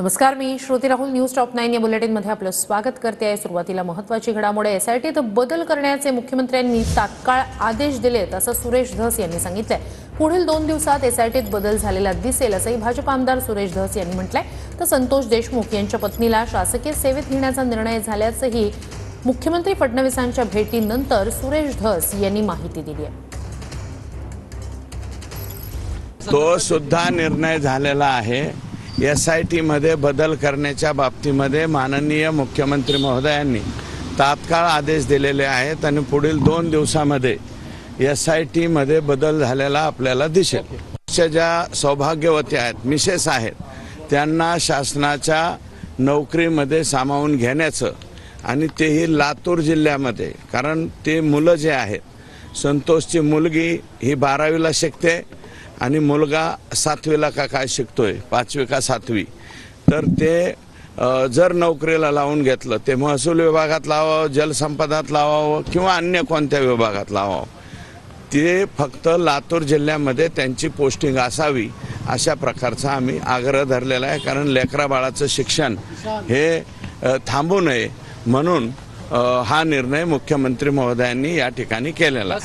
नमस्कार, मी Shruti Rahul. News top 9 या बुलेटिनमध्ये आपलं स्वागत करते आहे. सुरुवातीला महत्त्वाची घडामोड. एसआयटीत बदल करण्याचे मुख्यमंत्र्यांनी तात्काळ आदेश दिलेत असं सुरेश धस यांनी सांगितलंय. पुढील 2 दिवसात एसआयटीत बदल झालेला दिसेल असंही भाजप आमदार सुरेश धस यांनी म्हटलंय. तर संतोष देशमुख यांच्या पत्नीला शासकीय सेवेत घेण्याचा निर्णय झाल्याचंही मुख्यमंत्री फडणवीसांच्या भेटीनंतर सुरेश धस यांनी माहिती दिली आहे. तो सुद्धा निर्णय झालेला आहे. एसआयटी मध्ये बदल करण्याच्या बाबतीमध्ये माननीय मुख्यमंत्री महोदयांनी तात्काळ आदेश दिलेले आहेत आणि पुढील 2 दिवसामध्ये एसआयटी मध्ये बदल झालेला आपल्याला दिसेल. ज्या सौभाग्यवती आहेत, मिसेस आहेत, त्यांना शासनाच्या नोकरीमध्ये सामावून घेण्याचं आणि तेही लातूर जिल्ह्यामध्ये, कारण ते मुलं जे आहेत, संतोषची मुलगी ही 12वीला शिकते आणि मुलगा 7वीला का काय शिकतोय, 5वी का 7वी, तर ते जर नोकरीला लावून घेतलं ते महसूल विभागात लावावं, जलसंपदात लावावं किंवा अन्य कोणत्या विभागात लावावं. ते फक्त लातूर जिल्ह्यामध्ये त्यांची पोस्टिंग असावी अशा प्रकारचा आम्ही आग्रह धरलेला आहे. कारण लेकरा बाळाचं शिक्षण हे थांबू नये म्हणून हा निर्णय मुख्यमंत्री महोदयांनी या ठिकाणी केलेला आहे.